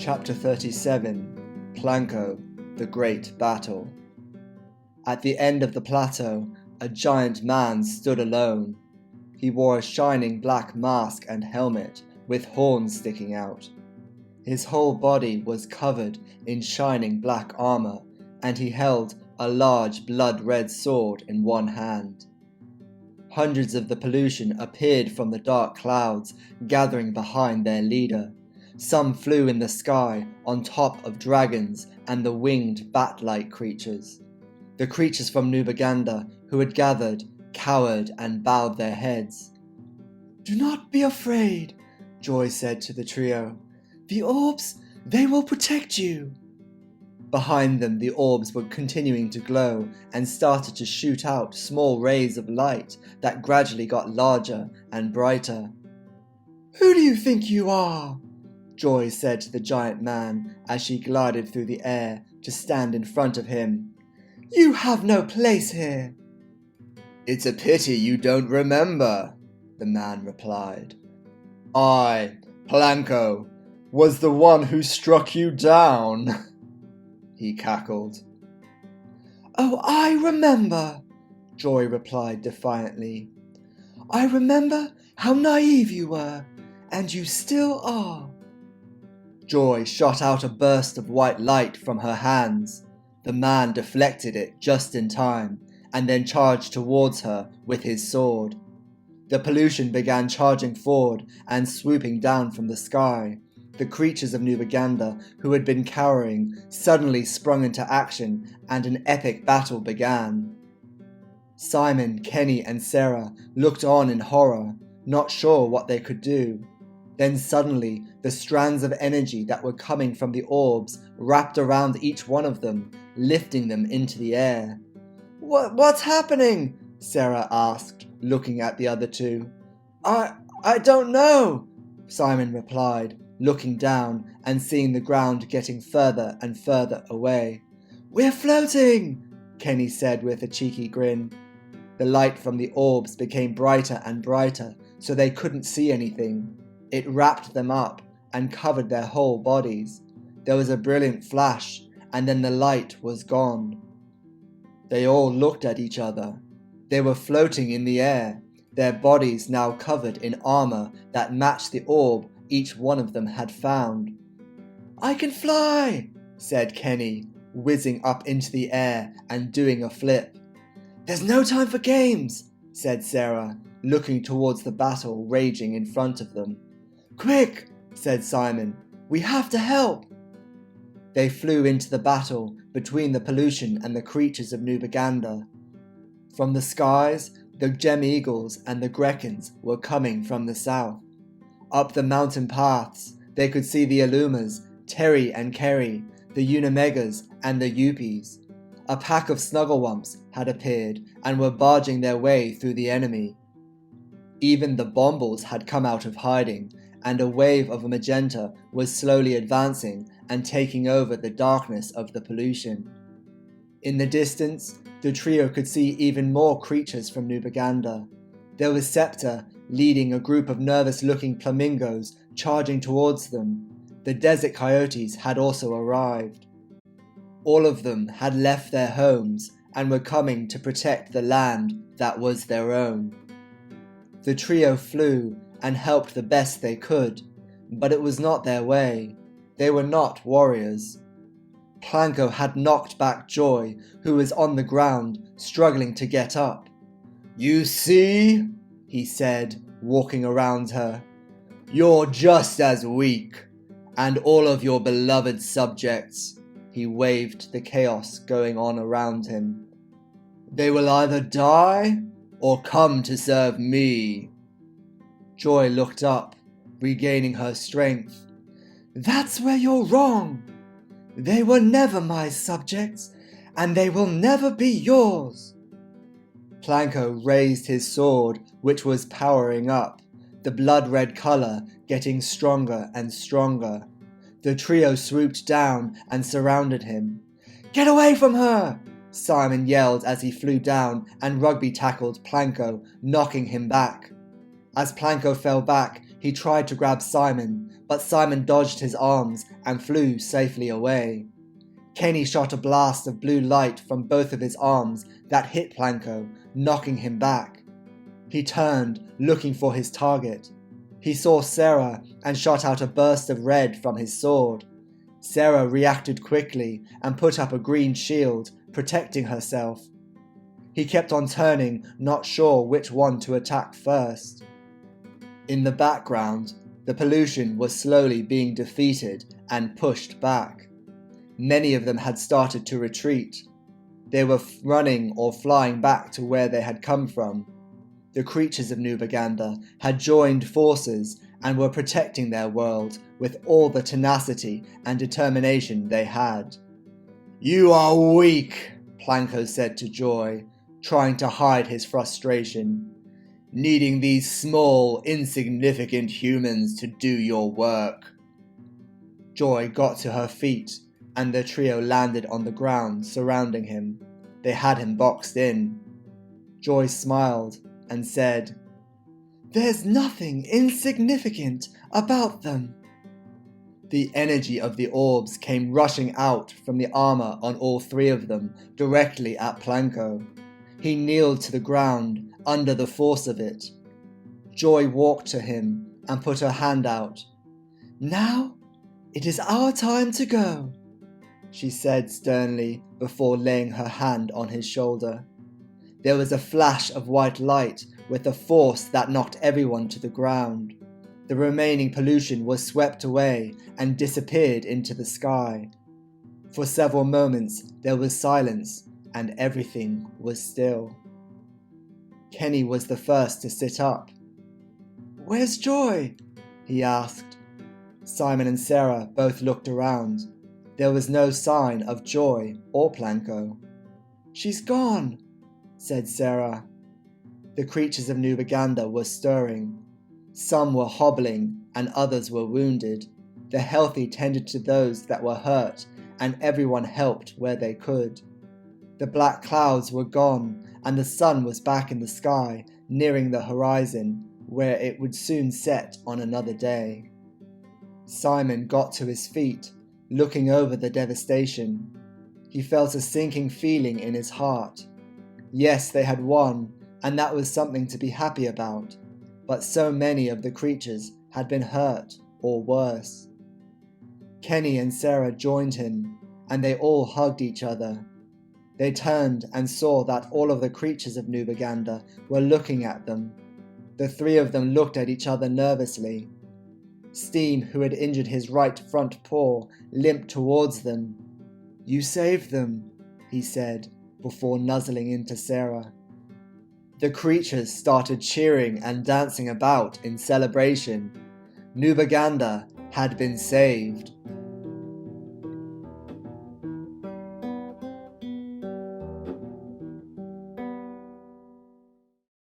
Chapter 37 Planko, the Great Battle. At the end of the plateau, a giant man stood alone. He wore a shining black mask and helmet with horns sticking out. His whole body was covered in shining black armor, and he held a large blood-red sword in one hand. Hundreds of the pollution appeared from the dark clouds, gathering behind their leader. Some flew in the sky on top of dragons and the winged bat-like creatures. The creatures from Nubaganda who had gathered, cowered and bowed their heads. "Do not be afraid," Joy said to the trio. "The orbs, they will protect you." Behind them, the orbs were continuing to glow and started to shoot out small rays of light that gradually got larger and brighter. "Who do you think you are?" Joy said to the giant man as she glided through the air to stand in front of him. "You have no place here." "It's a pity you don't remember," the man replied. "I, Planko, was the one who struck you down," he cackled. "Oh, I remember," Joy replied defiantly. "I remember how naive you were, and you still are." Joy shot out a burst of white light from her hands. The man deflected it just in time, and then charged towards her with his sword. The pollution began charging forward and swooping down from the sky. The creatures of Nubaganda, who had been cowering, suddenly sprung into action, and an epic battle began. Simon, Kenny, and Sarah looked on in horror, not sure what they could do. Then suddenly, the strands of energy that were coming from the orbs wrapped around each one of them, lifting them into the air. What's happening?" Sarah asked, looking at the other two. I don't know," Simon replied, looking down and seeing the ground getting further and further away. "We're floating," Kenny said with a cheeky grin. The light from the orbs became brighter and brighter, so they couldn't see anything. It wrapped them up and covered their whole bodies. There was a brilliant flash, and then the light was gone. They all looked at each other. They were floating in the air, their bodies now covered in armor that matched the orb each one of them had found. "I can fly," said Kenny, whizzing up into the air and doing a flip. "There's no time for games," said Sarah, looking towards the battle raging in front of them. "Quick," said Simon, "we have to help." They flew into the battle between the pollution and the creatures of Nubaganda. From the skies, the gem eagles and the grecons were coming from the south. Up the mountain paths, they could see the Alumas, Terry and Kerry, the Unimegas and the Yuppies. A pack of snugglewumps had appeared and were barging their way through the enemy. Even the Bombles had come out of hiding, and a wave of magenta was slowly advancing and taking over the darkness of the pollution. In the distance, the trio could see even more creatures from Nubaganda. There was Scepter leading a group of nervous-looking flamingos charging towards them. The desert coyotes had also arrived. All of them had left their homes and were coming to protect the land that was their own. The trio flew and helped the best they could, but it was not their way. They were not warriors. Planko had knocked back Joy, who was on the ground, struggling to get up. "You see," he said, walking around her, "you're just as weak, and all of your beloved subjects," he waved the chaos going on around him. "They will either die or come to serve me." Joy looked up, regaining her strength. "That's where you're wrong. They were never my subjects, and they will never be yours." Planko raised his sword, which was powering up, the blood-red color getting stronger and stronger. The trio swooped down and surrounded him. "Get away from her!" Simon yelled as he flew down and rugby tackled Planko, knocking him back. As Planko fell back, He tried to grab Simon, but Simon dodged his arms and flew safely away. Kenny shot a blast of blue light from both of his arms that hit Planko, knocking him back. He turned, looking for his target. He saw Sarah and shot out a burst of red from his sword. Sarah reacted quickly and put up a green shield, protecting herself. He kept on turning, not sure which one to attack first. In the background, the pollution was slowly being defeated and pushed back. Many of them had started to retreat. They were running or flying back to where they had come from. The creatures of Nubaganda had joined forces and were protecting their world with all the tenacity and determination they had. "You are weak," Planko said to Joy, trying to hide his frustration. "Needing these small, insignificant humans to do your work." Joy got to her feet, and the trio landed on the ground surrounding him. They had him boxed in. Joy smiled and said, "There's nothing insignificant about them." The energy of the orbs came rushing out from the armor on all three of them, directly at Planko. He kneeled to the ground under the force of it. Joy walked to him and put her hand out. "Now it is our time to go," she said sternly before laying her hand on his shoulder. There was a flash of white light with a force that knocked everyone to the ground. The remaining pollution was swept away and disappeared into the sky. For several moments there was silence and everything was still. Kenny was the first to sit up. "Where's Joy?" he asked. Simon and Sarah both looked around. There was no sign of Joy or Planko. "She's gone," said Sarah. The creatures of Nubaganda were stirring. Some were hobbling and others were wounded. The healthy tended to those that were hurt, and everyone helped where they could. The black clouds were gone, and the sun was back in the sky, nearing the horizon, where it would soon set on another day. Simon got to his feet, looking over the devastation. He felt a sinking feeling in his heart. Yes, they had won, and that was something to be happy about, but so many of the creatures had been hurt or worse. Kenny and Sarah joined him, and they all hugged each other. They turned and saw that all of the creatures of Nubaganda were looking at them. The three of them looked at each other nervously. Steen, who had injured his right front paw, limped towards them. "You saved them," he said, before nuzzling into Sarah. The creatures started cheering and dancing about in celebration. Nubaganda had been saved.